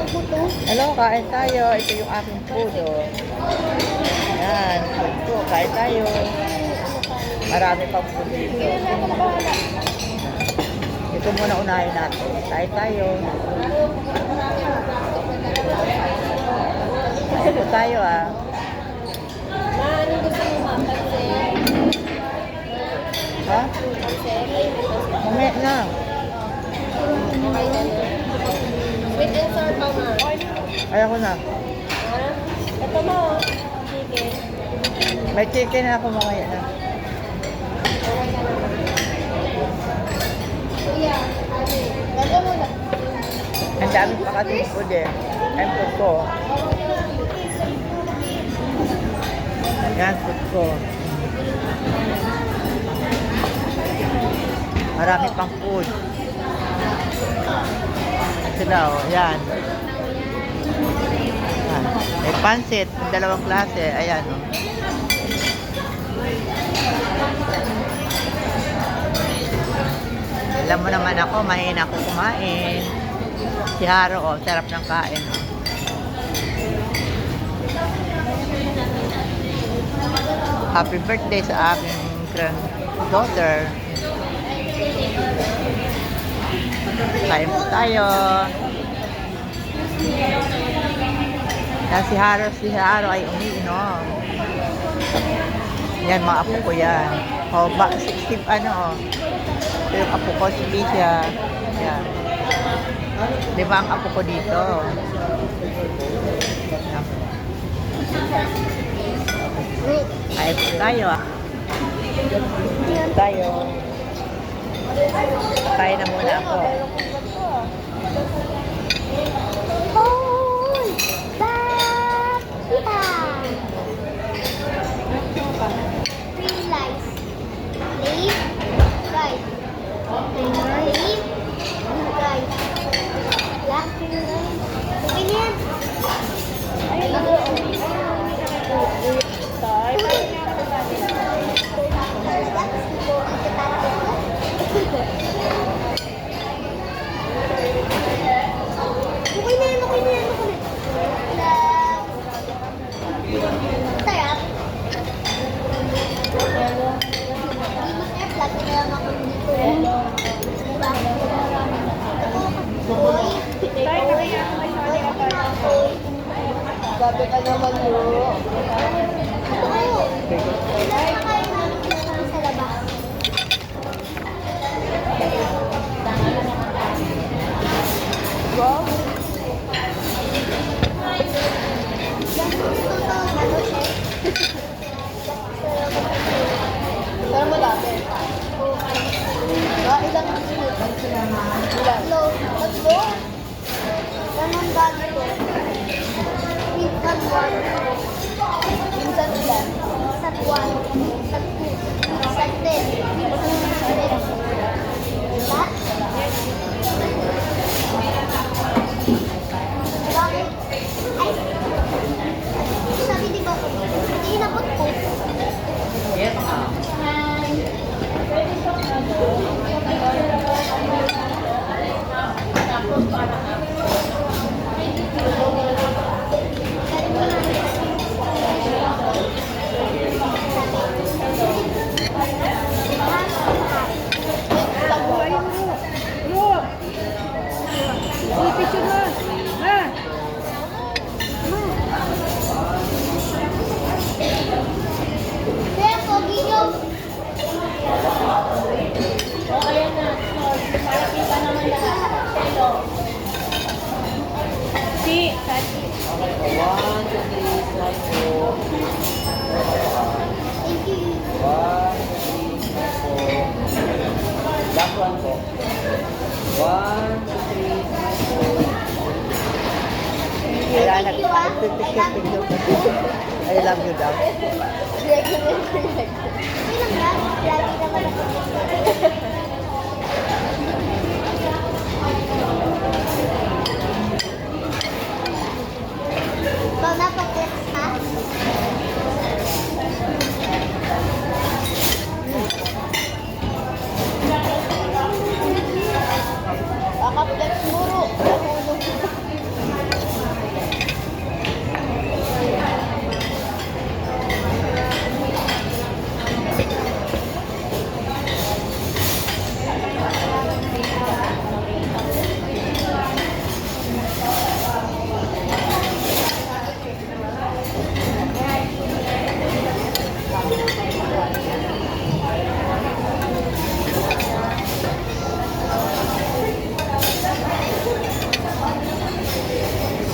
Hello, kain tayo. Ito yung aking food, oh. Ayan, food ko. Kain tayo. Marami pang food dito. Ito muna unahin natin. Kain tayo. Ito tayo, ah. Ano gusto mo mapansin? Ha? Mamaya na. Sweet and sour pa, ma. Ayaw ko na. Ha? Ito mo, chicken. May chicken na ako mamaya na. Kuya, ganda mo na. Ang dami pa kasi food eh. Ang food ko. Yan, food ko. Marami pang food. Sila, oh. Yan. Yan. May pansit. Dalawang klase. Ayan, oh. Alam mo naman ako, mahina ako kumain. Si Haro, oh, sarap ng kain. Oh. Happy birthday sa aking granddaughter. Kain po tayo. Yan, si Haro ay umiinom. Yan, mga apo ko yan. O, 60, ano, oh. Ito yung apo ko, si Licia. Yan. 5 ang apo ko dito. Yan. Kain po tayo, ah. Kain tayo. Kain na muna ako. Hoy! Bakita! Three lights. Leave. Right. Leave. Right. Left. Okay na yan. Ay, Sabi ka naman mo. Wow. Pero mo dati. Ilang minutes? Tatlo. Tatlo? Ganun dati ko. Minsan one. Minsan ilan? Minsan one. Minsan two. Minsan 10. Diba? Bakit? Ay! Sabi di ba ko? Hindi inabot ko. Yes, ah. Kaya pogi nyo. Okay, 1, 2, 3, slide po. Thank you. 1, 2, 3, slide po. Last one po. 1, 2, 3, slide po. Kaya Thank you, ah. I love you daw. Okay lang yan. Lagi naman ako.